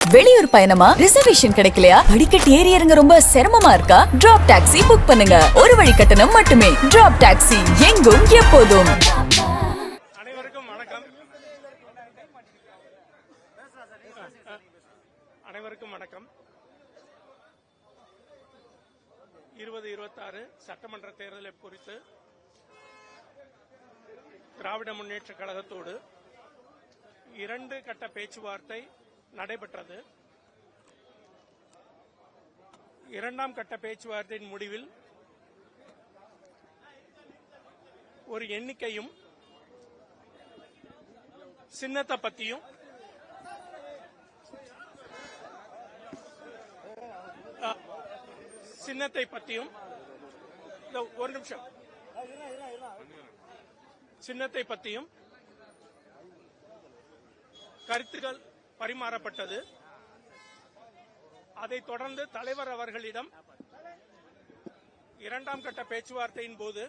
வெளியூர் பயணமா? ரிசர்வேஷன் கிடைக்கலையா? படிக்கட்டு ஏறி இறங்க ரொம்ப சிரமமா இருக்கா? டிராப் டாக்ஸி புக் பண்ணுங்க. ஒரு வழி கட்டணம் மட்டுமே. டிராப் டாக்ஸி, எங்கும் எப்போதும். அனைவருக்கும் வணக்கம். அனைவருக்கும் வணக்கம். 2026 சட்டமன்ற தேர்தலை குறித்து திராவிட முன்னேற்ற கழகத்தோடு 2 கட்ட பேச்சுவார்த்தை நடைபெற்றது. 2ஆம் கட்ட பேச்சுவார்த்தையின் முடிவில் ஒரு எண்ணிக்கையும் சின்னத்தை பத்தியும் ஒரு நிமிஷம் சின்னத்தை பத்தியும் கருத்துக்கள் பரிமாறப்பட்டது. அதைத் தொடர்ந்து தலைவர் அவர்களிடம் 2ஆம் கட்ட பேச்சுவார்த்தையின் போது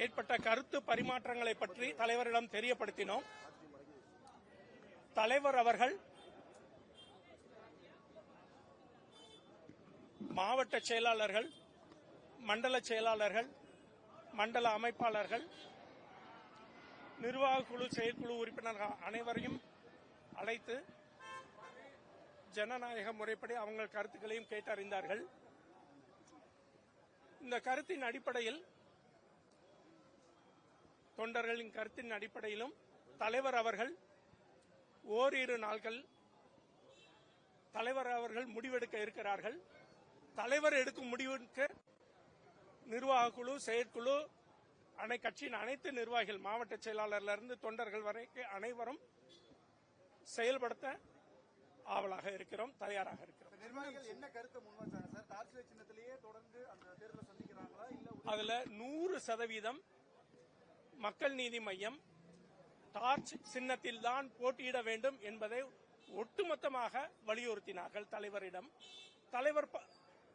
ஏற்பட்ட கருத்து பரிமாற்றங்களை பற்றி தலைவரிடம் தெரியப்படுத்தினோம். தலைவர் அவர்கள் மாவட்ட செயலாளர்கள், மண்டல செயலாளர்கள், மண்டல அமைப்பாளர்கள், நிர்வாக குழு, செயற்குழு உறுப்பினர்கள் அனைவரையும் அழைத்து ஜனநாயக முறைப்படி அவங்க கருத்துக்களையும் கேட்டறிந்தார்கள். இந்த கருத்தின் அடிப்படையில், தொண்டர்களின் கருத்தின் அடிப்படையிலும் தலைவர் அவர்கள் ஓரிரு நாட்கள் தலைவர் அவர்கள் முடிவெடுக்க இருக்கிறார்கள். தலைவர் எடுக்கும் முடிவுக்கு நிர்வாக குழு, செயற்குழு, கட்சியின் அனைத்து நிர்வாகிகள், மாவட்ட செயலாளரிலிருந்து தொண்டர்கள் வரை அனைவரும் செயல்படுத்த ஆவலாக இருக்கிறோம், தயாராக இருக்கிறோம். நிர்வாகிகள் என்ன கருத்தை முன்வச்சாங்க சார்? டார்ச் லைட் சின்னத்திலேயே தொடர்ந்து அந்த தேர்தலை சந்திக்கிறாங்களா? இல்ல அதுல 100% மக்கள் நீதி மையம் டார்ச் சின்னத்தில் தான் போட்டியிட வேண்டும் என்பதை ஒட்டுமொத்தமாக வலியுறுத்தினார்கள் தலைவரிடம். தலைவர்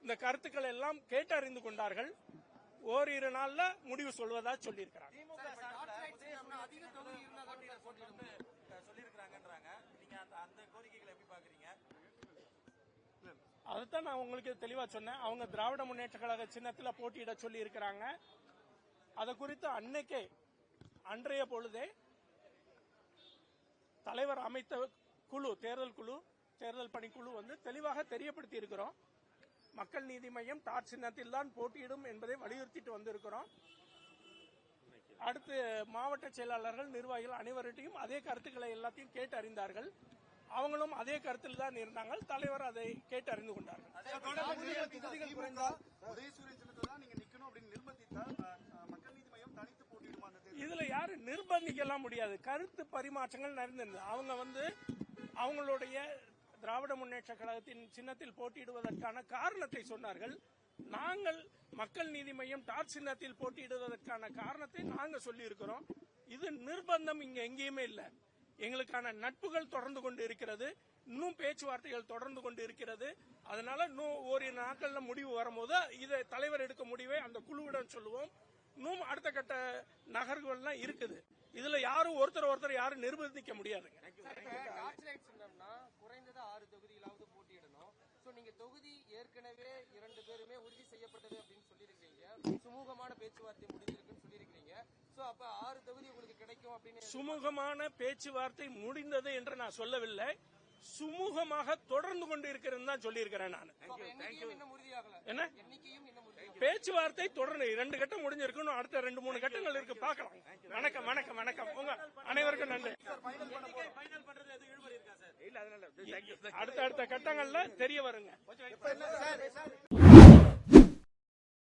இந்த கருத்துக்கள் எல்லாம் கேட்டறிந்து கொண்டார்கள். ஓரிரு நாள்ல முடிவு சொல்வதா சொல்லியிருக்கிறாங்க. அதுதான் நான் உங்களுக்கு தெளிவா சொன்னேன். அவங்க திராவிட முன்னேற்ற கழக சின்னத்தில் போட்டியிட சொல்லி இருக்கிறாங்க. அது குறித்து அன்றைய பொழுதே தலைவர் அமைத்த குழு, தேர்தல் பணிக்குழு தெளிவாக தெரியப்படுத்தி இருக்கிறோம். மக்கள் நீதி மையம் டார்ச் சின்னத்தில் தான் போட்டியிடும் என்பதை வலியுறுத்திட்டு வந்திருக்கிறோம். அடுத்து மாவட்ட செயலாளர்கள், நிர்வாகிகள் அனைவர்கிட்டையும் அதே கருத்துக்களை எல்லாத்தையும் கேட்டு அறிந்தார்கள். அவங்களும் அதே கருத்தில் தான் இருந்தாங்க. தலைவர் அதை கேட்டு அறிந்து கொண்டார்கள். இதுல யாரு நிர்பந்திக்கலாம் முடியாது. கருத்து பரிமாற்றங்கள் நடந்திருந்தது. அவங்க அவங்களுடைய திராவிட முன்னேற்ற கழகத்தின் சின்னத்தில் போட்டியிடுவதற்கான காரணத்தை சொன்னார்கள். நாங்கள் மக்கள் நீதி மையம் டார்ச் சின்னத்தில் போட்டியிடுவதற்கான காரணத்தை நாங்கள் சொல்லி இருக்கிறோம். இது நிர்பந்தம் இங்க எங்கேயுமே இல்லை. எங்களுக்கான நட்புகள் தொடர்ந்து கொண்டு இருக்கிறது. இன்னும் பேச்சுவார்த்தைகள் தொடர்ந்து கொண்டு இருக்கிறது. அதனால இன்னும் ஓரிரு நாட்கள்ல முடிவு வரும்போது இதை தலைவர் எடுக்கும் முடிவை அந்த குழுவிடம் சொல்லுவோம். இன்னும் அடுத்த கட்ட நகர்வுகள்லாம் இருக்குது. இதுல யாரும் ஒருத்தர் யாரும் நிர்பந்திக்க முடியாதுங்க. குறைந்தது 6 தொகுதிகளாவது போட்டியிடணும். நீங்க தொகுதி ஏற்கனவே 2 பேருமே உறுதி செய்யப்பட்டது அப்படின்னு சொல்லியிருக்கீங்க. சுமூகமான பேச்சுவார்த்தை முடிஞ்சிருக்குன்னு சொல்லியிருக்கீங்க. அப்ப 6 தொகுதி உங்களுக்கு கிடைக்கும் அப்படின்னு. சுமூகமான பேச்சுவார்த்தை முடிந்தது என்று நான் சொல்லவில்லை. சுமூகமாக தொடர்ந்து கொண்டு இருக்கிறது தான் சொல்லியிருக்கிறேன் நான். என்ன பேச்சுவார்த்தை தொடர்ந்து 2 கட்டம் முடிஞ்சிருக்கணும். அடுத்த 2-3 கட்டங்கள் இருக்கு, பார்க்கலாம். வணக்கம் வணக்கம் வணக்கம். உங்க அனைவருக்கும் நன்றி. அடுத்த கட்டங்கள்ல தெரிய வருங்க.